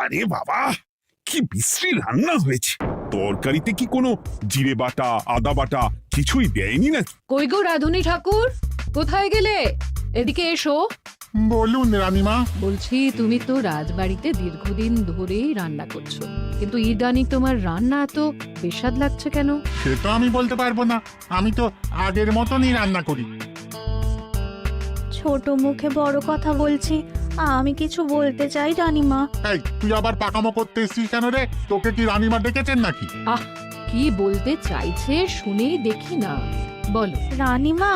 বাবারে বাবা, কি বিশ্রী রান্না হয়েছে! তরকারিতে কি কোনো জিরে বাটা, আদা বাটা কিছুই দেয়নি নাকি? কই গো রাধুনী ঠাকুর, কোথায় গেলে? এদিকে এসো। বলুন রানীমা। বলছি, তুমি তো রাজবাড়িতে দীর্ঘদিন ধরেই রান্না করছো, কিন্তু ইদানিং তোমার রান্না এত বেস্বাদ লাগছে কেন? সে তো আমি বলতে পারবো না, আমি তো আগের মতনই রান্না করি। ছোট মুখে বড় কথা বলছি, আমি কিছু বলতে চাই রানীমা। এই, তুই আবার পাকামো করতে এসছিস কেন রে? তোকে কি রানীমা ডেকেছেন নাকি? আহ, কি বলতে চাইছে শুনেই দেখি না, বলো। রানীমা,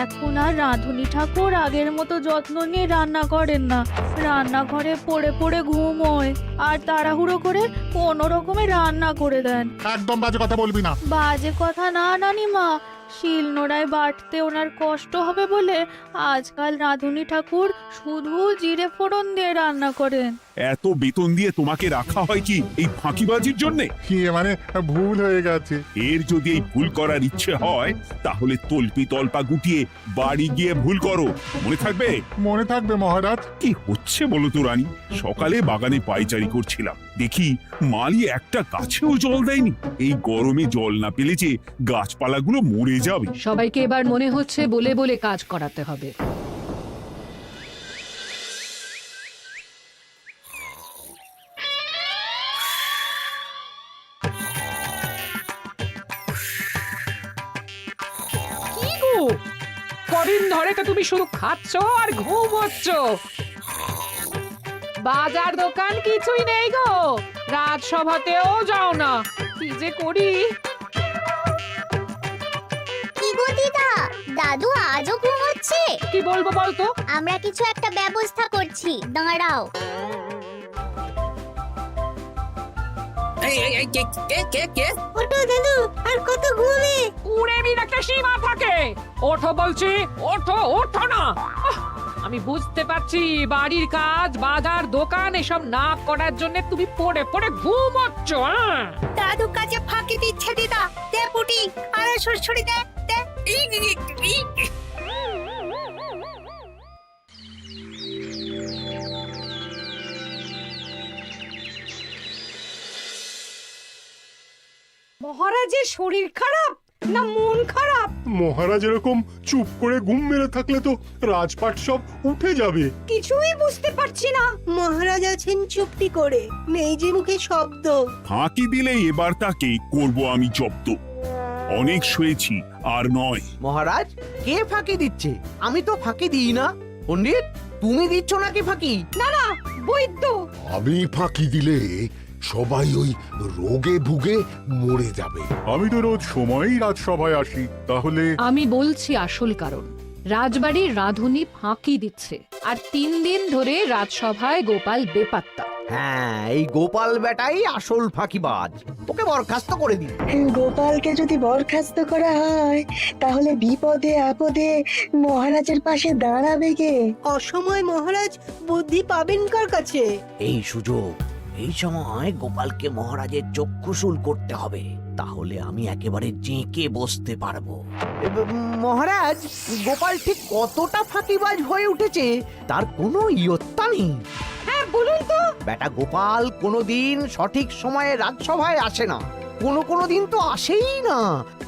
এখন আর রাধুনী ঠাকুর আগের মতো যত্ন নিয়ে রান্না করেন না। রান্নাঘরে পড়ে পড়ে ঘুমোয় আর তাড়াহুড়ো করে কোনো রকমে রান্না করে দেন। একদম বাজে কথা বলবি না। বাজে কথা না রানীমা, শিলনোড়ায় বাটতে ওনার কষ্ট হবে বলে আজকাল রাধুনী ঠাকুর শুধু জিরে ফোড়ন দিয়ে রান্না করেন। এত বেতন দিয়ে তোমাকে রাখা হয় কি এই ফাঁকিবাজির জন্যে? কি মানে ভুল হয়ে গেছে। এর যদি এই ভুল করার ইচ্ছে হয় তাহলে তল্পি তল্পা গুটিয়ে বাড়ি গিয়ে ভুল করো, মনে থাকবে? মনে থাকবে মহারাজ। কি হচ্ছে বলো তো রানী? সকালে বাগানে পায়চারি করছিলাম, দেখি মালি একটা গাছেও জল দেয়নি। এই গরমে জল না পেলে যে গাছপালাগুলো মরে যাবে। সবাইকে এবার মনে হচ্ছে বলে বলে কাজ করাতে হবে। কি গো, কদিন ধরে তো তুমি শুধু খাচ্ছ আর ঘুমোচ্ছ। বাজার দোকান কিছুই নেই গো, রাজসভাতেও যাও না। কি যে করি। কি গো দিদা, দাদু আজও ঘুমোচ্ছে? কি বলবো বলতো? আমরা কিছু একটা ব্যবস্থা করছি, দাঁড়াও। ওঠো দাদু, আর কত ঘুমে? কুড়েমির একটা সীমা থাকে। ওঠো বলছি, ওঠো, ওঠো না। আমি বুঝতে পারছি বাড়ির কাজ, বাজার দোকান এসব না করার জন্য তুমি পড়ে পড়ে ঘুমোচ্ছ। দাদু কাজে ফাঁকি দিচ্ছে দিদা। দে পুটি, আর সরসরি দে, দে। মহারাজের শরীর খারাপ না মন খারাপ? মহারাজ এরকম চুপ করে ঘুম মেরে থাকলে তো রাজপাট সব উঠে যাবে। কিছুই বুঝতে পারছি না। মহারাজ আছেন চুপটি করে, নেই যে মুখে শব্দ। ফাঁকি দিলে এবার তাকে করব আমি জব্দ। অনেক শুয়েছি, আর নয়। মহারাজ, কে ফাঁকি দিচ্ছে? আমি তো ফাঁকি দিই না। পণ্ডিত, তুমি দিচ্ছ নাকি ফাঁকি? না না, বৈদ্য। আমি ফাঁকি দিলে সবাই ওই রোগে ভুগে মরে যাবে। আমি তো রোজ সময়ই রাজসভায় আসি, তাহলে আমি বলছি আসল কারণ। রাজবাড়ির রাধুনী ফাঁকি দিচ্ছে, আর 3 দিন ধরে রাজসভায় গোপাল বেপাত্তা। হ্যাঁ, এই গোপাল বেটাই আসল ফাঁকিবাজ। ওকে বরখাস্ত করে দিন। গোপালকে যদি বরখাস্ত করা হয় তাহলে বিপদে আপদে মহারাজের পাশে দাঁড়াবে কে? অসময় মহারাজ বুদ্ধি পাবেন কার কাছে? এই সুযোগ, এই সময় গোপালকে মহারাজের চক্ষুশূল করতে হবে, তাহলে আমি একেবারে জেঁকে বসতে পারবো। মহারাজ, গোপাল ঠিক কতটা ফাঁকিবাজ হয়ে উঠেছে তার কোনো ইয়ত্তা নেই। হ্যাঁ, বলুন তো। বেটা গোপাল কোনোদিন সঠিক সময়ে রাজসভায় আসে না। কোনো দিন তো আসেই না,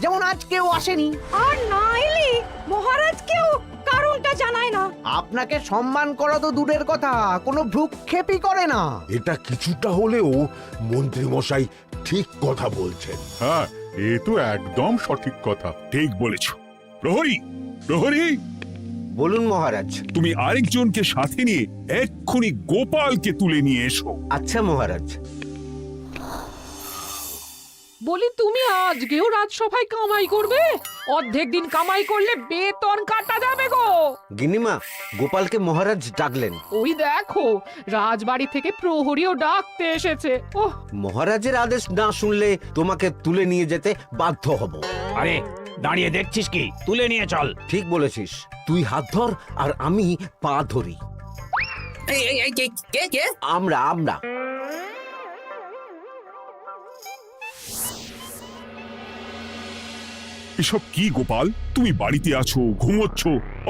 যেমন আজকেও আসেনি। আর না এলে মহারাজকেও কারণটা জানায় না। আপনাকে সম্মান করা তো দূরের কথা, কোনো ভ্রুক্ষেপই করে না। এটা কিছুটা হলেও মন্ত্রী মশাই ঠিক কথা বলছেন। হ্যাঁ, এ তো একদম সঠিক কথা। ঠিক বলেছ। প্রহরী, প্রহরী, বলুন মহারাজ। তুমি আরেকজনকে সাথে নিয়ে এক্ষুনি গোপালকে তুলে নিয়ে এসো। আচ্ছা মহারাজ। বলি, তুমি আজকেও রাজসভায় কামাই করবে? অর্ধেক দিন কামাই করলে বেতন কাটা যাবে গো। গিন্নিমা, গোপালকে মহারাজ ডাকলেন। ওই দেখো, রাজবাড়ি থেকে প্রহরীও ডাকতে এসেছে। ওহ, মহারাজের আদেশ না শুনলে তোমাকে তুলে নিয়ে যেতে বাধ্য হব। আরে দাঁড়িয়ে দেখছিস কি? তুলে নিয়ে চল। ঠিক বলেছিস, তুই হাত ধর আর আমি পা ধরি। আমরা এসব কি গোপাল? তুমি বাড়িতে আছো, ঘুমোচ্ছ,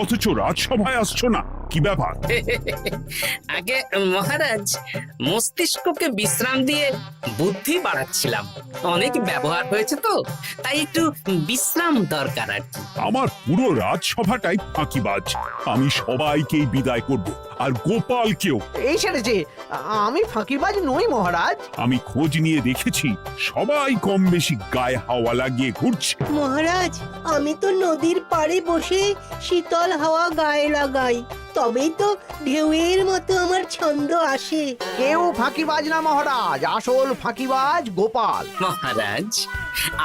অথচ রাজসভায় আসছো না। কি ব্যাপার? আগে মহারাজ, মস্তিষ্ককে বিশ্রাম দিয়ে বুদ্ধি বাড়াচ্ছিলাম। অনেক ব্যবহার হয়েছে তো, তাই একটু বিশ্রাম দরকার আর কি। আমার পুরো রাজসভাটাই ফাঁকিবাজ। আমি সবাইকেই বিদায় করব, আর গোপালকেও। এই সেরেছে, আমি ফাঁকিবাজ নই মহারাজ। আমি খোঁজ নিয়ে দেখেছি সবাই কম বেশি গায়ে হাওয়া লাগিয়ে ঘুরছে। মহারাজ, আমি তো নদীর পাড়ে বসে শীতল হাওয়া গায়ে লাগাই, তবেই তো ঢেউয়ের মতো আমার ছন্দ আসে। কেউ ফাঁকিবাজ না মহারাজ, আসল ফাঁকিবাজ গোপাল। মহারাজ,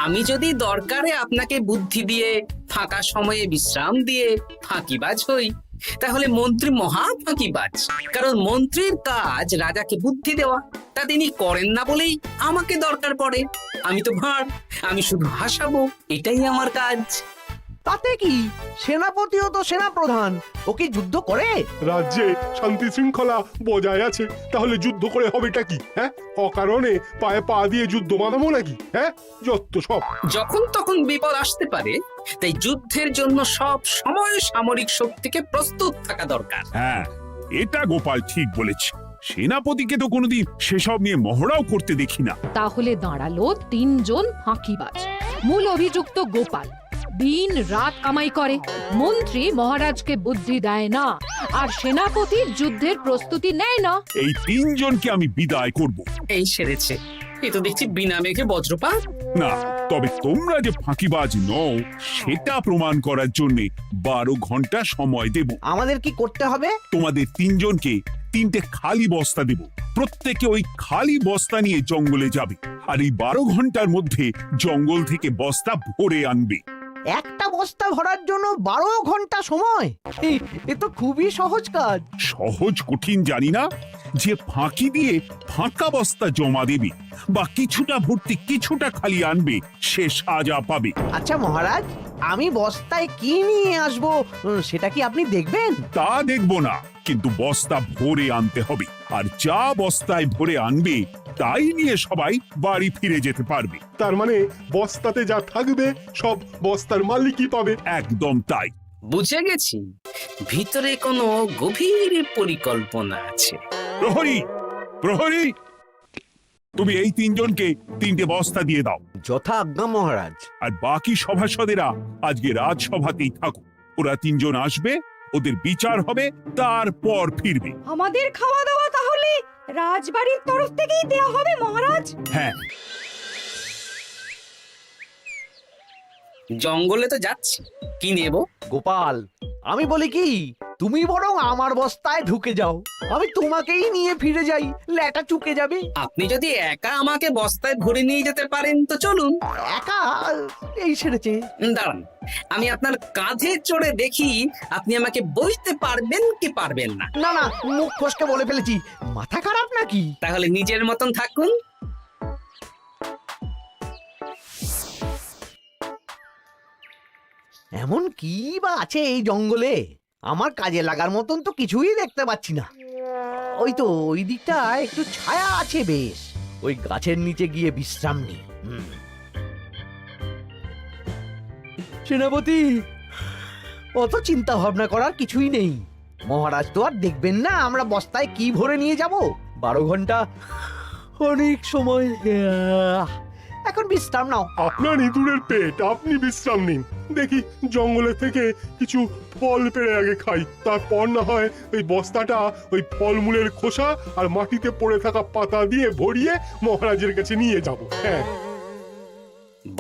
আমি যদি দরকারে আপনাকে বুদ্ধি দিয়ে, ফাঁকা সময়ে বিশ্রাম দিয়ে ফাঁকিবাজ হই, তাহলে মন্ত্রী মহা ফাঁকিবাজ। কারণ মন্ত্রীর কাজ রাজাকে বুদ্ধি দেওয়া, তা তিনি করেন না বলেই আমাকে দরকার পড়ে। আমি তো ভাঁড়, আমি শুধু হাসাবো, এটাই আমার কাজ। তাতে কি, সেনাপতিও তো সেনাপ্রধান, ও কি যুদ্ধ করে? রাজ্যে শান্তি শৃঙ্খলা বজায় আছে, তাহলে যুদ্ধ করে হবেটা কি? হ্যাঁ, অকারণে পায়ে পা দিয়ে যুদ্ধ বাঁধাবো নাকি? হ্যাঁ, যত সব। যখন তখন বিপদ আসতে পারে, তাই যুদ্ধের জন্য সব সময় সামরিক শক্তিকে প্রস্তুত থাকা দরকার। হ্যাঁ, এটা গোপাল ঠিক বলেছে। সেনাপতিকে তো কোনোদিন সেসব নিয়ে মহড়াও করতে দেখি না। তাহলে দাঁড়ালো 3 জন ফাঁকিবাজ। মূল অভিযুক্ত গোপাল দিন রাত কামাই করে, মন্ত্রী মহারাজকে বুদ্ধি দেয় না, আর সেনাপতি যুদ্ধের প্রস্তুতি নেয় না। এই 3 জনকে আমি বিদায় করব। এই সেরেছে, এ তো দেখছি বিনা মেঘে বজ্রপাত। না, তবে তোমরা যে ফাঁকিবাজ নও সেটা প্রমাণ করার জন্য 12 ঘন্টা সময় দেব। আমাদের কি করতে হবে? তোমাদের 3 জনকে 3টে খালি বস্তা দেব। প্রত্যেকে ওই খালি বস্তা নিয়ে জঙ্গলে যাবে, আর এই 12 ঘন্টার মধ্যে জঙ্গল থেকে বস্তা ভরে আনবে। একটা বস্তা ভরার জন্য 12 ঘন্টা সময়? এ তো খুবই সহজ কাজ। সহজ কঠিন জানি না, যে ফাঁকি দিয়ে ফাঁকা বস্তা জমা দেবে বা কিছুটা ভর্তি কিছুটা খালি আনবে, সে সাজা পাবে। আচ্ছা মহারাজ, আমি বস্তায় কি নিয়ে আসবো সেটা কি আপনি দেখবেন? তা দেখব না, কিন্তু বস্তা ভরে আনতে হবে। আর যা বস্তায় ভরে আনবে তাই নিয়ে সবাই বাড়ি ফিরে যেতে পারবে। তার মানে বস্তাতে যা থাকবে সব বস্তার মালিকই পাবে। একদম তাই। বুঝে গেছি, ভিতরে কোনো গভীর পরিকল্পনা আছে। প্রহরী, প্রহরী, তুমি এই 3 জনকে 3টে বস্তা দিয়ে দাও। যথা আজ্ঞা মহারাজ। আর বাকি সভাসদেরা আজকে রাজসভাতেই থাকুক। ওরা 3 জন আসবে, ওদের বিচার হবে, তারপর ফিরবে। আমাদের খাওয়া দাওয়া তাহলে রাজবাড়ির তরফ থেকেই দেয়া হবে মহারাজ? হ্যাঁ। জঙ্গলে তো যাচ্ছি, কি নেব? গোপাল, আমি বলি কি, তুমি বরং আমার বস্তায় ঢুকে যাও, আমি তোমাকেই নিয়ে ফিরে যাই, লেটা চুকে যাবে। আপনি যদি একা আমাকে বস্তায় ভরে নিয়ে যেতে পারেন তো চলুন। একা? এই সেরেছে। দাঁড়ান, আমি আপনার কাঁধে চড়ে দেখি আপনি আমাকে বইতে পারবেন কি পারবেন না। না না, মুখ ফসকে বলে ফেলেছি, মাথা খারাপ নাকি? তাহলে নিজের মতন থাকুন। এমন কি বা আছে এই জঙ্গলে? আমার কাজে লাগার মতন তো কিছুই দেখতে পাচ্ছি না। ওই তো ওই দিকটা একটু ছায়া আছে বেশ, ওই গাছের নিচে গিয়ে বিশ্রাম নিই। সেনাপতি, অত চিন্তা ভাবনা করার কিছুই নেই। মহারাজ তো আর দেখবেন না আমরা বস্তায় কি ভরে নিয়ে যাব। 12 ঘন্টা অনেক সময়। এখন বিশ্রাম নাও। আপনার ইঁদুরের পেট, আপনি বিশ্রাম নিন। দেখি জঙ্গলে থেকে কিছু ফল পেড়ে আগে খাই, তারপর না হয় ওই বস্তাটা ওই ফলমূলের খোসা আর মাটিতে পড়ে থাকা পাতা দিয়ে ভরিয়ে মহারাজের কাছে নিয়ে যাব। হ্যাঁ,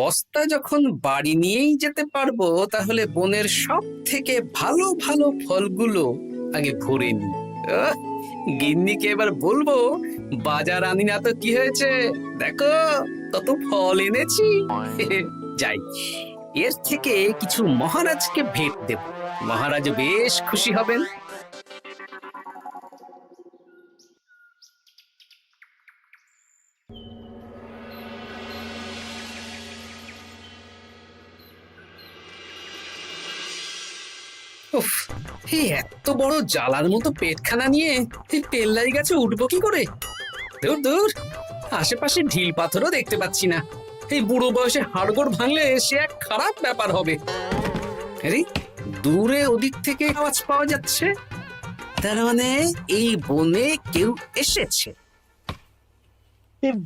বস্তা যখন বাড়ি নিয়েই যেতে পারবো, তাহলে বনের সব থেকে ভালো ভালো ফলগুলো আগে ভরে নি। গিন্নিকে এবার বলবো, বাজার আনি না তো কি হয়েছে, দেখো কত ফল এনেছি। যাই, এর থেকে কিছু মহারাজকে ভেট দেব, মহারাজ বেশ খুশি হবেন। উফ, এই এত বড় জ্বালার মতো পেটখানা নিয়ে এই পেল্লাই গাছে উঠবো কি করে? দূর দূর, আশেপাশে ঢিল পাথরও দেখতে পাচ্ছি না। এই বুড়ো বয়সে হাড়গোড় ভাঙলে সে এক খারাপ ব্যাপার হবে। আরে দূরে ওদিক থেকে আওয়াজ পাওয়া যাচ্ছে। তার মানে এই বনে কেউ এসেছে।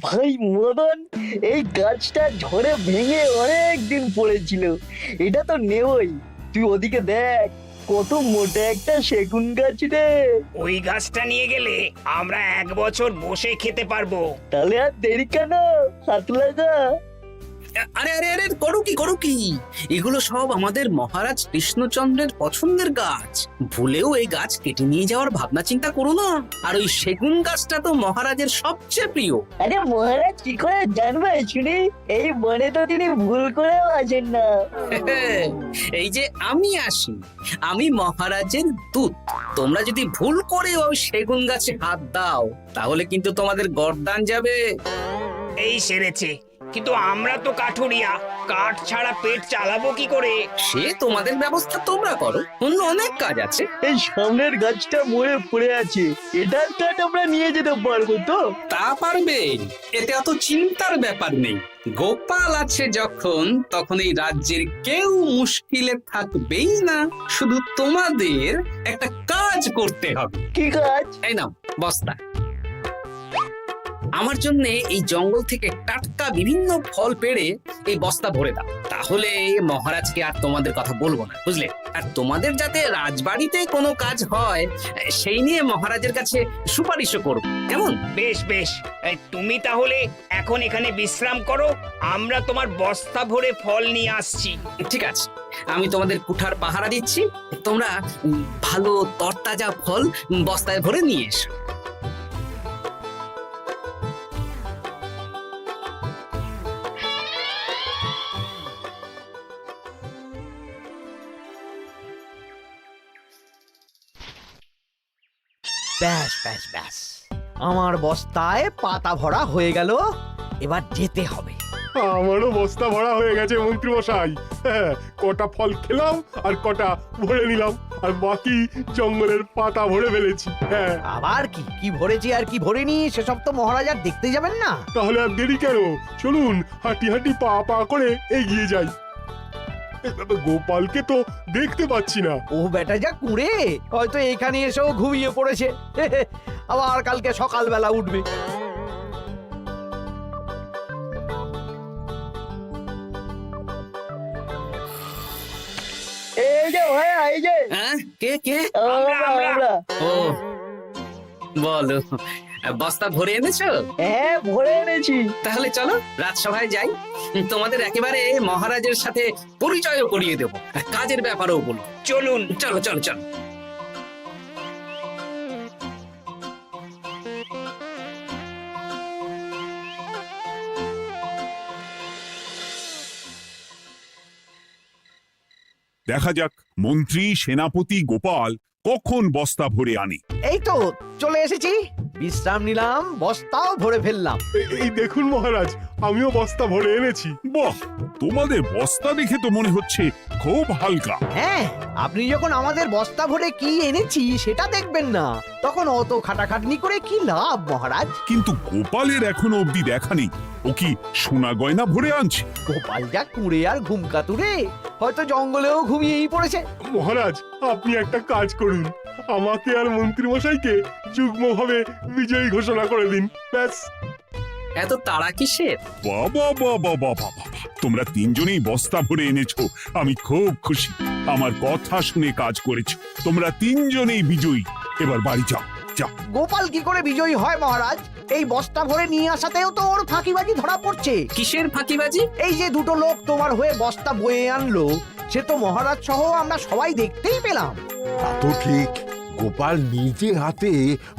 ভাই মদন, এই গাছটা ঝড়ে ভেঙে অনেক দিন পড়েছিল, এটা তো নেবই। তুই ওদিকে দেখ, কত মোটা একটা সেগুন গাছ রে। ওই গাছটা নিয়ে গেলে আমরা 1 বছর বসে খেতে পারবো। তাহলে আর দেরি কেন, হাত লাগা। আরে আরে আরে, করো কি এগুলো সব আমাদের মহারাজ কৃষ্ণচন্দ্রের পছন্দের গাছ। ভুলেও এই গাছ কেটে নিয়ে যাওয়ার ভাবনা চিন্তা করো না। আর ওই সেগুন গাছটা তো মহারাজের সবচেয়ে প্রিয়। আরে মহারাজ কি করে জানবে শুনি? এই বনে তো তিনি ভুল করেও আসেন না। এই যে আমি আসি, আমি মহারাজের দূত। তোমরা যদি ভুল করে ওই সেগুন গাছে হাত দাও তাহলে কিন্তু তোমাদের গর্দান যাবে। এই সেরেছে, কিন্তু আমরা তো কাঠুরিয়া, কাঠ ছাড়া পেট চালাবো কি করে? সে তোমাদের ব্যবস্থা তোমরা করো, অন্য অনেক কাজ আছে। এই সামনের গাছটা মরে পড়ে আছে, এটার কাঠ আমরা নিয়ে যেতে পারবো তো? তা পারবে, এতে অত চিন্তার ব্যাপার নেই। গোপাল আছে যখন, তখন এই রাজ্যের কেউ মুশকিলে থাকবেই না। শুধু তোমাদের একটা কাজ করতে হবে। কি কাজ? এই নাও বস্তা। আমার জন্য এই জঙ্গল থেকে টাটকা বিভিন্ন ফল পেড়ে এই বস্তা ভরে দাও। তাহলে মহারাজকে আর তোমাদের কথা বলবো না, বুঝলে? আর তোমাদের যাতে রাজবাড়িতে কোনো কাজ হয় সেই নিয়ে মহারাজের কাছে সুপারিশও করবো, কেমন? বেশ বেশ, এই তুমি তাহলে এখন এখানে বিশ্রাম করো, আমরা তোমার বস্তা ভরে ফল নিয়ে আসছি। ঠিক আছে, আমি তোমাদের কুঠার পাহারা দিচ্ছি। তোমরা ভালো তরতাজা ফল বস্তায় ভরে নিয়ে এসো। ব্যাস ব্যাস ব্যাস, আমার বস্তায় পাতা ভরা হয়ে গেল। এবার যেতে হবে। আমারও বস্তা ভরা হয়ে গেছে মন্ত্রী মশাই। হ্যাঁ, কটা ফল খেলাম আর কটা ভরে নিলাম, আর বাকি জঙ্গলের পাতা ভরে ফেলেছি। হ্যাঁ, আবার কি কি ভরেছি আর কি ভরিনি সেসব তো মহারাজ আর দেখতে যাবেন না। তাহলে আর দেরি কেন, চলুন হাঁটি হাঁটি পা পা করে এগিয়ে যাই। গোপালকে তো দেখতে পাচ্ছি না। ও বেটা যা কুঁড়ে, হয়তো এখানে এসেও ঘুমিয়ে পড়েছে। আবার কালকে সকালবেলা উঠবে। এই যে ভাইয়া, এই যে। হ্যাঁ, কে কে? আমরা। ও বলো, বস্তা ভরে এনেছো? হ্যাঁ, ভরে এনেছি। তাহলে চলো রাজসভায় যাই, তোমাদের একেবারে মহারাজের সাথে পরিচয়ও করিয়ে দেবো, কাজের ব্যাপারেও বলবো। চলুন। চলো চলো চলো। দেখা যাক মন্ত্রী সেনাপতি গোপাল কখন বস্তা ভরে আনে। এই তো চলে এসেছি, বিশ্রাম নিলাম, বস্তাও ভরে ফেললাম। এই দেখুন মহারাজ, আমিও বস্তা ভরে এনেছি। বাহ, তোমাদের বস্তা দেখে তো মনে হচ্ছে খুব হালকা। হ্যাঁ, আপনি যখন আমাদের বস্তা ভরে কি এনেছি সেটা দেখবেন না, তখন অত খাটাখাটনি করে কি লাভ মহারাজ? কিন্তু গোপালের এখনো অবধি দেখা নেই, ও কি সোনা গয়না ভরে আনছে? গোপাল যা কুঁড়ে আর ঘুমকাতুরে, হয়তো জঙ্গলেও ঘুমিয়েই পড়েছে। মহারাজ, আপনি একটা কাজ করুন, আমাকে আর মন্ত্রী মশাইকে যুগ্মভাবে বিজয়ী ঘোষণা করে দিন, ব্যাস। এত তাড়া কিসের? বাবা বাবা বাবা বাবা, তোমরা তিনজনেই বস্তা ভরে এনেছো, আমি খুব খুশি। আমার কথা শুনে কাজ করেছো, তোমরা তিনজনেই বিজয়ী। এবার বাড়ি যাও, যাও। গোপাল কি করে বিজয়ী হয় মহারাজ? এই বস্তা ভরে নিয়ে আসাতেও তো ওর ফাঁকিবাজি ধরা পড়ছে। কিসের ফাঁকিবাজি? এই যে দুটো লোক তোমার হয়ে বস্তা বয়ে আনলো, সে তো মহারাজ সহ আমরা সবাই দেখতেই পেলাম। তা তো ঠিক, গোপাল নিজে হাতে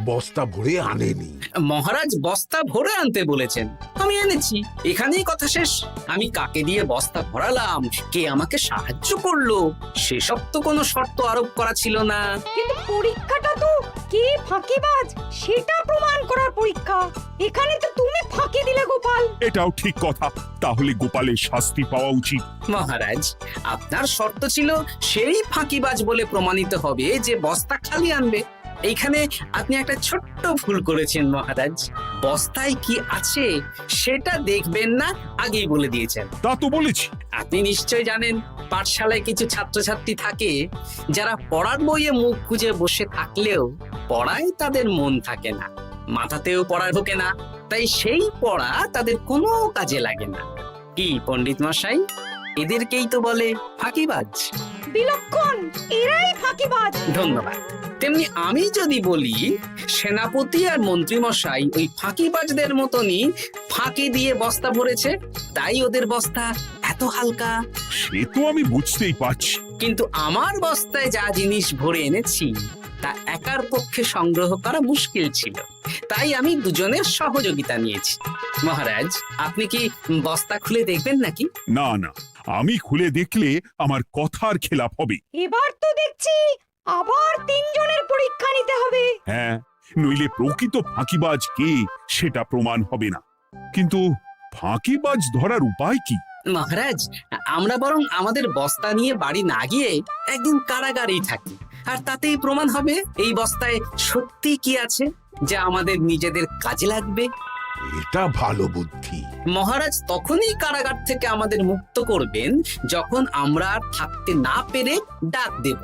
বস্তা ভরে আনেনি। মহারাজ বস্তা ভরে আনতে বলেছেন, আমি এনেছি, এখানেই কথা শেষ। আমি কাকে দিয়ে বস্তা ভরালাম, কে আমাকে সাহায্য করলো, সেসব তো কোনো শর্ত আরোপ করা ছিল না। কিন্তু পরীক্ষাটা তো কে ফাঁকিবাজ সেটা প্রমাণ করার পরীক্ষা। এখানে তো তুমি ফাঁকি দিলে গোপাল। এটাও ঠিক কথা, তাহলে গোপালের শাস্তি পাওয়া উচিত। মহারাজ, আপনার শর্ত ছিল সেই ফাঁকিবাজ বলে প্রমাণিত হবে যে বস্তা খালি আনবে। এইখানে আপনি একটা ছোট্ট ভুল করেছেন মহারাজ। বস্তায় কি আছে সেটা দেখবেন না আগেই বলে দিয়েছেন। তা তো বলেছি। আপনি নিশ্চয় জানেন পাঠশালায় কিছু ছাত্রছাত্রী থাকে যারা পড়ার বইয়ে মুখ গুজে বসে থাকলেও পড়ায় তাদের মন থাকে না, মাথাতেও পড়া ঢোকে না, তাই সেই পড়া তাদের কোনো কাজে লাগে না। কি পণ্ডিত মশাই, এদেরকেই তো বলে ফাঁকিবাজ। বিলক্ষণ, এরাই ফাঁকিবাজ। ধন্যবাদ। তেমনি আমি যদি বলি সেনাপতি আর মন্ত্রী মশাই ওই ফাঁকিবাজদের মতনই ফাঁকি দিয়ে বস্তা ভরেছে, তাই ওদের বস্তা এত হালকা। সে তো আমি বুঝতেই পারছি। কিন্তু আমার বস্তায় যা জিনিস ভরে এনেছি তা একার পক্ষে সংগ্রহ করা মুশকিল ছিল, তাই আমি দুজনের সহযোগিতা নিয়েছি। মহারাজ, আপনি কি বস্তা খুলে দেখবেন নাকি? না না, আমি খুলে দেখলে আমার কথার খেলাপ হবে। এবার তো দেখছি আবার তিনজনের পরীক্ষা নিতে হবে। হ্যাঁ, নইলে প্রকৃত ফাঁকিবাজ কে সেটা প্রমাণ হবে না। কিন্তু ফাঁকিবাজ ধরার উপায় কি? মহারাজ, আমরা বরং আমাদের বস্তা নিয়ে বাড়ি না গিয়ে একদিন কারাগারেই থাকি, আর তাতেই প্রমাণ হবে এই বস্তায় সত্যি কি আছে যা আমাদের নিজেদের কাজে লাগবে। এটা ভালো বুদ্ধি। মহারাজ তখনই কারাগার থেকে আমাদের মুক্ত করবেন যখন আমরা আর থাকতে না পেরে ডাক দেব,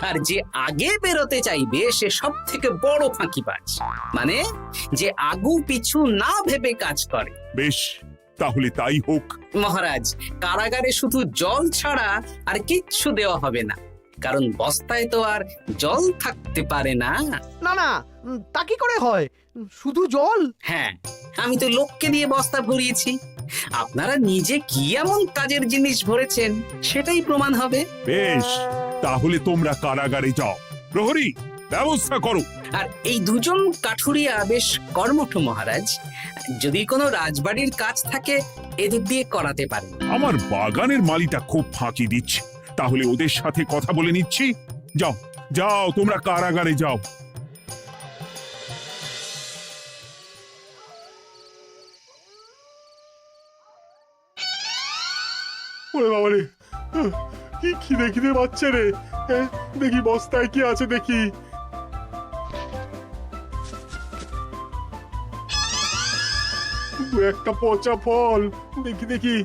আর যে আগে বেরোতে চাইবে সে সব থেকে বড় ফাঁকিবাজ, মানে যে আগু পিছু না ভেবে কাজ করে। বেশ, তাহলে তাই হোক। মহারাজ, কারাগারে শুধু জল ছাড়া আর কিচ্ছু দেওয়া হবে না, কারণ বস্তায় তো আর জল থাকতে পারে না। না না, তা কি করে হয়? শুধু জল? হ্যাঁ, আমি তো লোককে দিয়ে বস্তা ভরিয়েছি। আপনারা নিজে কি এমন কাজের জিনিস ভরেছেন সেটাই প্রমাণ হবে। বেশ, তাহলে তোমরা কারাগারে যাও। প্রহরী, ব্যবস্থা করো। আর এই দুজন কাঠুরিয়া বেশ কর্মঠ মহারাজ, যদি কোনো রাজবাড়ির কাজ থাকে এদের দিয়ে করাতে পারেন। আমার বাগানের মালিটা খুব ফাঁকি দিচ্ছে, তাহলে ওদের সাথে কথা বলে নিচ্ছি। যাও যাও, তোমরা কারাগারে যাও। ওরে বাবা রে, কি খিদে খিদে পাচ্ছে রে। দেখি বস্তায় কি আছে দেখি। দু একটা পচা ফল, দেখি দেখি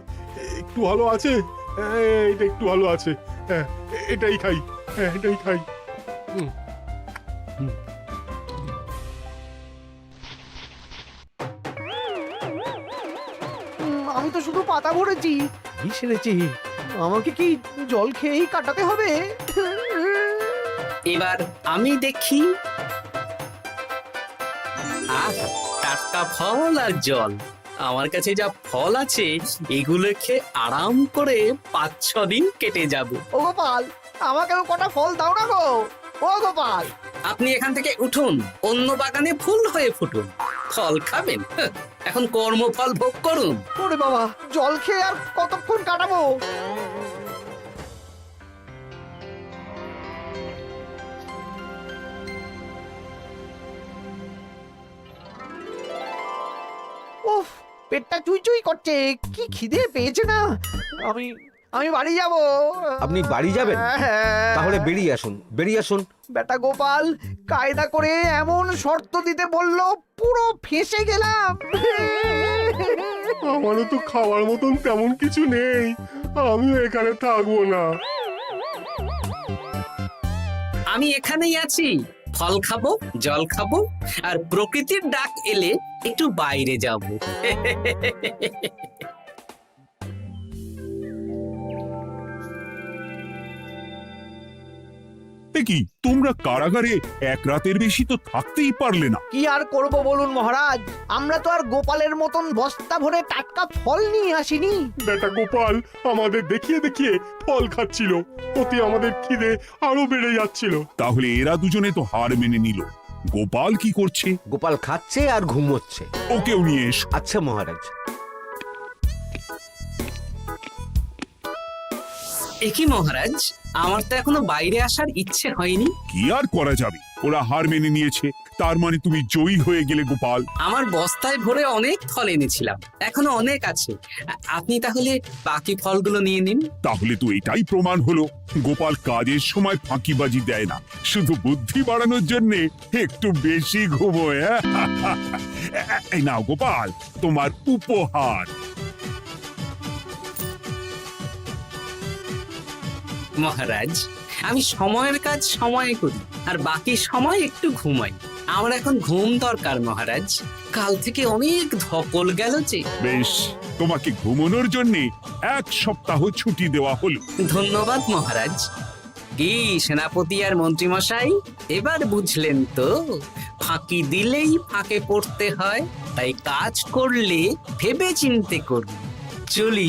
একটু ভালো আছে। এটা একটু ভালো আছে, হ্যাঁ এটাই খাই, হ্যাঁ এটাই খাই। আমি তো শুধু পাতা ভরেছি, কি সেরেছি? আমাকে কি জল খেয়েই কাটাতে হবে? এবার আমি দেখি। টাটকা ফল আর জল, আমার কাছে যা ফল আছে এগুলো খেয়ে আরাম করে 5-6 দিন কেটে যাবে। ও গোপাল, আমাকেও কটা ফল দাও না গো। ও গোপাল, আপনি এখান থেকে উঠুন, অন্য বাগানে ফুল হয়ে ফুটুন। ফল খাবেন? এখন কর্মফল ভোগ করুন। ওরে বাবা, জল খেয়ে আর কতক্ষণ কাটাবো? উফ, পেটটা চুই করছে, কি খিদে পেয়েছে না। আমি আমি বাড়ি যাব। আপনি বাড়ি যাবেন? তাহলে বেরিয়ে আসুন, বেরিয়ে আসুন। বেটা গোপাল কায়দা করে এমন শর্ত দিতে বলল, পুরো ফেঁসে গেলাম। আমারও তো খাওয়ার মতন তেমন কিছু নেই, আমিও এখানে থাকবো না। আমি এখানেই আছি, ফল খাবো, জল খাবো, আর প্রকৃতির ডাক এলে একটু বাইরে যাব। কি তোমরা কারাগারে এক রাতের বেশি তো থাকতেই পারলে না? কি আর করব বলুন মহারাজ, আমরা তো আর গোপালের মতন বস্তা ভরে টাটকা ফল নিয়ে আসিনি। বেটা গোপাল আমাদের দেখিয়ে দেখিয়ে ফল খাচ্ছিল, ওতে আমাদের খিদে আরো বেড়ে যাচ্ছিল। তাহলে এরা দুজনে তো হার মেনে নিল। গোপাল কি করছে? গোপাল খাচ্ছে আর ঘুমোচ্ছে। ওকেও নিয়ে এসো। আচ্ছা মহারাজ। একই মহারাজ, আমার তো এখনো বাইরে আসার ইচ্ছে হয়নি। কি আর করা যাবে, ওরা হার মেনে নিয়েছে, তার মানে তুমি জয়ী হয়ে গেলে গোপাল। আমার বস্তায় ভরে অনেক ফল এনেছিলাম, এখনো অনেক আছে। আপনি তাহলে বাকি ফলগুলো নিয়ে নিন। তাহলে তো এটাই প্রমাণ হলো গোপাল কাজের সময় ফাঁকিবাজি দেয় না, শুধু বুদ্ধি বাড়ানোর জন্য একটু বেশি ঘুমোয়। এই নাও গোপাল, তোমার উপহার। মহারাজ, আমি সময়ের কাজ সময়ে করি আর বাকি সময় একটু ঘুমাই। আমার এখন ঘুম দরকার মহারাজ, কাল থেকে অনেক ধকল গেল যে। বেশ, তোমাকে ঘুমানোর জন্য 1 সপ্তাহ ছুটি দেওয়া হলো। ধন্যবাদ মহারাজ। কি সেনাপতি আর মন্ত্রী মশাই, এবার বুঝলেন তো ফাঁকি দিলেই ফাঁকে পড়তে হয়, তাই কাজ করলে ভেবে চিন্তে করুন। চলি।